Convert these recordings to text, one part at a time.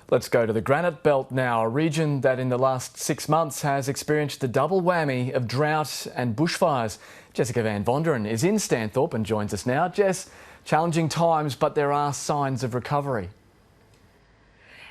Let's go to the Granite Belt now, a region that in the last 6 months has experienced the double whammy of drought and bushfires. Jessica Van Vonderen is in Stanthorpe and joins us now. Jess, challenging times, but there are signs of recovery.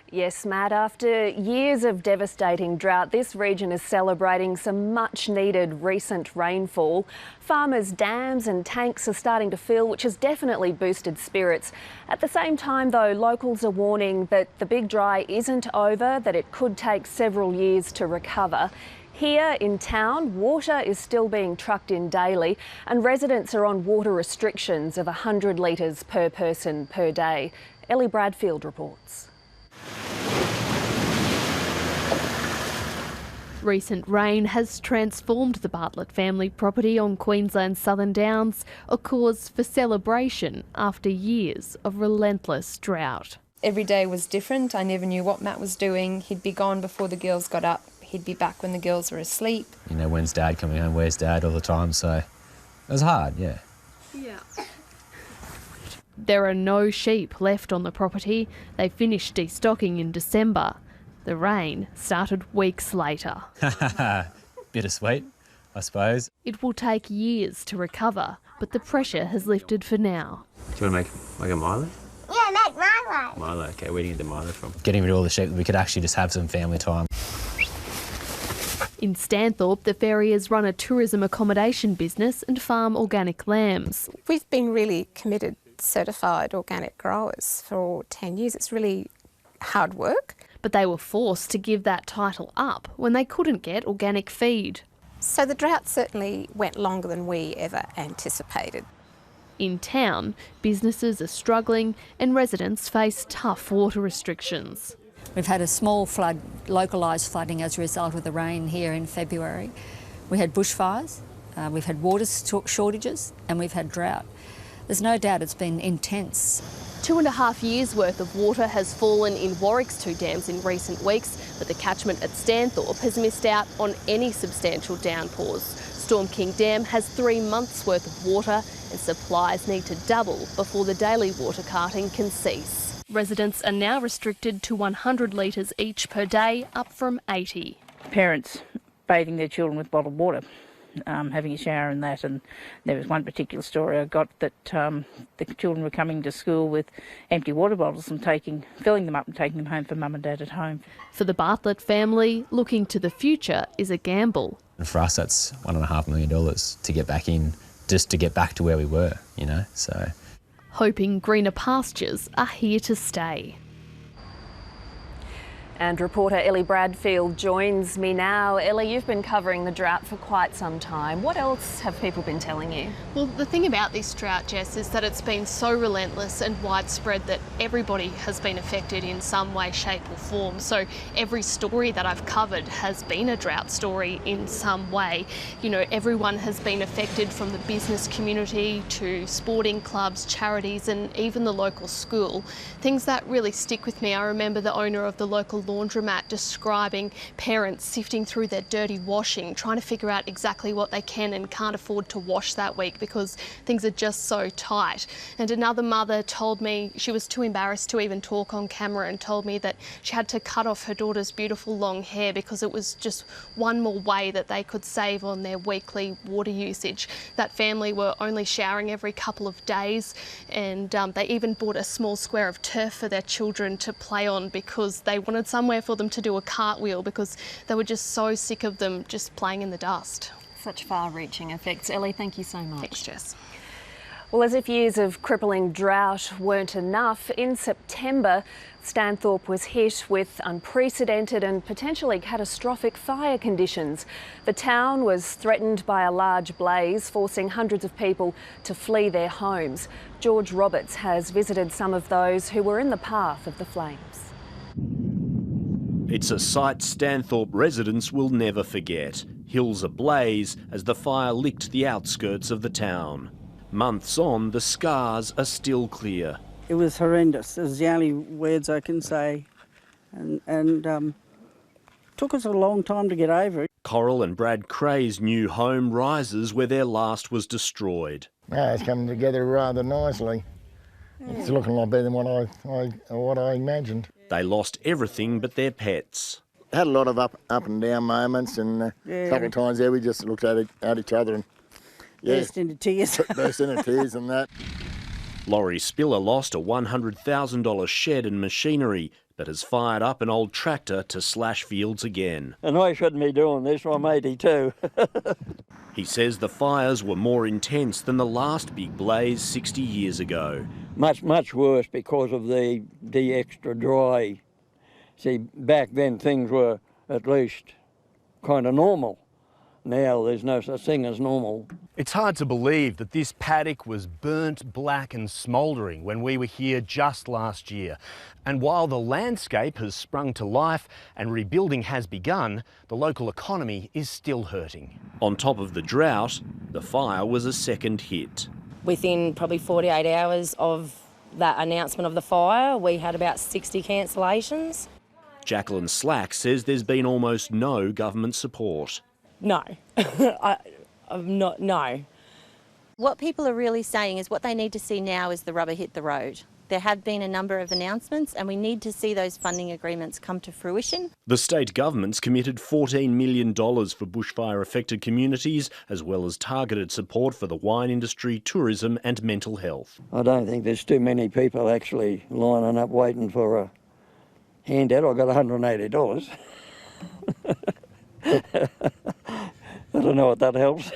Yes, Matt, after years of devastating drought, this region is celebrating some much needed recent rainfall. Farmers' dams and tanks are starting to fill, which has definitely boosted spirits. At the same time, though, locals are warning that the big dry isn't over, that it could take several years to recover. Here in town, water is still being trucked in daily and residents are on water restrictions of 100 litres per person per day. Ellie Bradfield reports. Recent rain has transformed the Bartlett family property on Queensland's Southern Downs, a cause for celebration after years of relentless drought. Every day was different. I never knew what Matt was doing. He'd be gone before the girls got up. He'd be back when the girls were asleep. You know, when's Dad coming home, where's Dad all the time, so it was hard, yeah. There are no sheep left on the property. They finished destocking in December. The rain started weeks later. Bittersweet, I suppose. It will take years to recover, but the pressure has lifted for now. Do you want to make a Milo? Yeah, make Milo. Milo, okay, where do you get the Milo from? Getting rid of all the sheep, we could actually just have some family time. In Stanthorpe, the farriers run a tourism accommodation business and farm organic lambs. We've been really committed, certified organic growers for 10 years. It's really hard work. But they were forced to give that title up when they couldn't get organic feed. So the drought certainly went longer than we ever anticipated. In town, businesses are struggling and residents face tough water restrictions. We've had a small flood, localised flooding as a result of the rain here in February. We had bushfires, we've had water shortages and we've had drought. There's no doubt it's been intense. 2.5 years' worth of water has fallen in Warwick's two dams in recent weeks, but the catchment at Stanthorpe has missed out on any substantial downpours. Storm King Dam has 3 months' worth of water and supplies need to double before the daily water carting can cease. Residents are now restricted to 100 litres each per day, up from 80. Parents bathing their children with bottled water, having a shower in that, and there was one particular story I got that the children were coming to school with empty water bottles and filling them up and taking them home for mum and dad at home. For the Bartlett family, looking to the future is a gamble. And for us, that's $1.5 million to get back in, just to get back to where we were, you know, so. Hoping greener pastures are here to stay. And reporter Ellie Bradfield joins me now. Ellie, you've been covering the drought for quite some time. What else have people been telling you? Well, the thing about this drought, Jess, is that it's been so relentless and widespread that everybody has been affected in some way, shape or form. So every story that I've covered has been a drought story in some way. You know, everyone has been affected, from the business community to sporting clubs, charities and even the local school. Things that really stick with me. I remember the owner of the local laundromat describing parents sifting through their dirty washing, trying to figure out exactly what they can and can't afford to wash that week because things are just so tight. And another mother told me she was too embarrassed to even talk on camera and told me that she had to cut off her daughter's beautiful long hair because it was just one more way that they could save on their weekly water usage. That family were only showering every couple of days, and they even bought a small square of turf for their children to play on because they wanted somewhere for them to do a cartwheel because they were just so sick of them just playing in the dust. Such far-reaching effects. Ellie, thank you so much. Thanks, Jess. Well, as if years of crippling drought weren't enough, in September, Stanthorpe was hit with unprecedented and potentially catastrophic fire conditions. The town was threatened by a large blaze, forcing hundreds of people to flee their homes. George Roberts has visited some of those who were in the path of the flames. It's a sight Stanthorpe residents will never forget. Hills ablaze as the fire licked the outskirts of the town. Months on, the scars are still clear. It was horrendous, is the only words I can say. And took us a long time to get over it. Coral and Brad Cray's new home rises where their last was destroyed. No, it's coming together rather nicely. It's looking a lot better than what I imagined. They lost everything but their pets. Had a lot of up and down moments, and a couple of times there we just looked at each other and burst into tears. Burst into tears and that. Laurie Spiller lost a $100,000 shed and machinery, but has fired up an old tractor to slash fields again. And I shouldn't be doing this, I'm 82. He says the fires were more intense than the last big blaze 60 years ago. Much worse because of the extra dry. See, back then things were at least kind of normal. Now there's no such thing as normal. It's hard to believe that this paddock was burnt black and smouldering when we were here just last year. And while the landscape has sprung to life and rebuilding has begun, the local economy is still hurting. On top of the drought, the fire was a second hit. Within probably 48 hours of that announcement of the fire, we had about 60 cancellations. Jacqueline Slack says there's been almost no government support. No, no. What people are really saying is what they need to see now is the rubber hit the road. There have been a number of announcements and we need to see those funding agreements come to fruition. The state government's committed $14 million for bushfire-affected communities, as well as targeted support for the wine industry, tourism and mental health. I don't think there's too many people actually lining up waiting for a handout. I got $180. I don't know what that helps.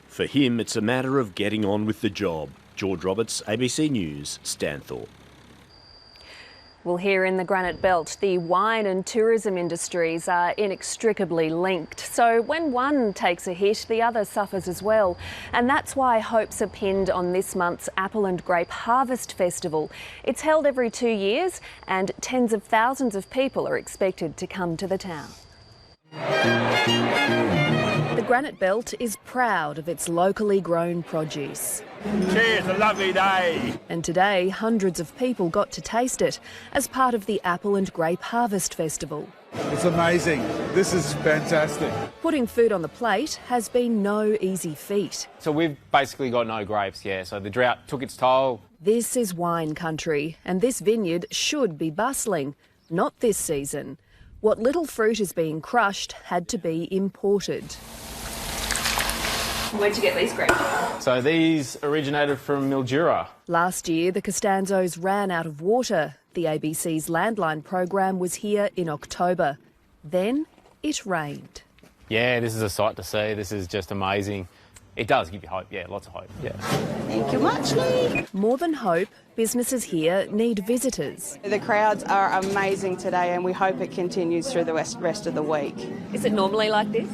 For him, it's a matter of getting on with the job. George Roberts, ABC News, Stanthorpe. Well, here in the Granite Belt, the wine and tourism industries are inextricably linked. So when one takes a hit, the other suffers as well. And that's why hopes are pinned on this month's Apple and Grape Harvest Festival. It's held every 2 years and tens of thousands of people are expected to come to the town. The Granite Belt is proud of its locally grown produce. Cheers, a lovely day. And today, hundreds of people got to taste it as part of the Apple and Grape Harvest Festival. It's amazing. This is fantastic. Putting food on the plate has been no easy feat. So we've basically got no grapes, so the drought took its toll. This is wine country, and this vineyard should be bustling. Not this season. What little fruit is being crushed had to be imported. Where'd you get these grapes? So these originated from Mildura. Last year, the Costanzos ran out of water. The ABC's Landline program was here in October. Then it rained. Yeah, this is a sight to see. This is just amazing. It does give you hope, lots of hope, Thank you muchly. More than hope, businesses here need visitors. The crowds are amazing today and we hope it continues through the rest of the week. Is it normally like this?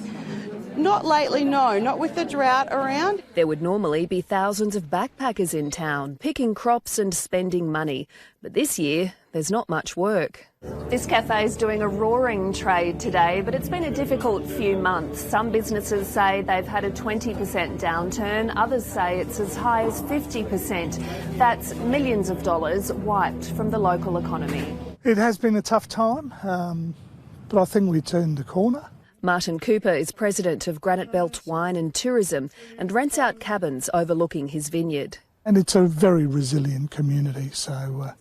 Not lately, no, not with the drought around. There would normally be thousands of backpackers in town, picking crops and spending money. But this year, there's not much work. This cafe is doing a roaring trade today, but it's been a difficult few months. Some businesses say they've had a 20% downturn. Others say it's as high as 50%. That's millions of dollars wiped from the local economy. It has been a tough time, but I think we turned the corner. Martin Cooper is president of Granite Belt Wine and Tourism and rents out cabins overlooking his vineyard. And it's a very resilient community, so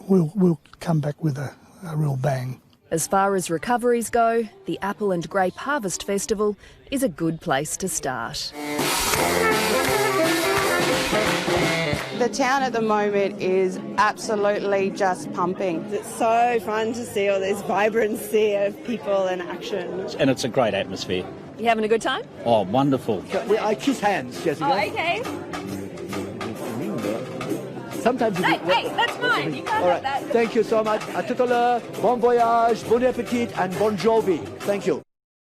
we'll come back with a real bang. As far as recoveries go, the Apple and Grape Harvest Festival is a good place to start. The town at the moment is absolutely just pumping. It's so fun to see all this vibrancy of people in action. And it's a great atmosphere. You having a good time? Oh, wonderful. I kiss hands, Jessica. Oh, okay. Sometimes you hey, that's mine. You can't have that. Thank you so much. À tout à l'heure. Bon voyage, bon appétit and bon jovi. Thank you.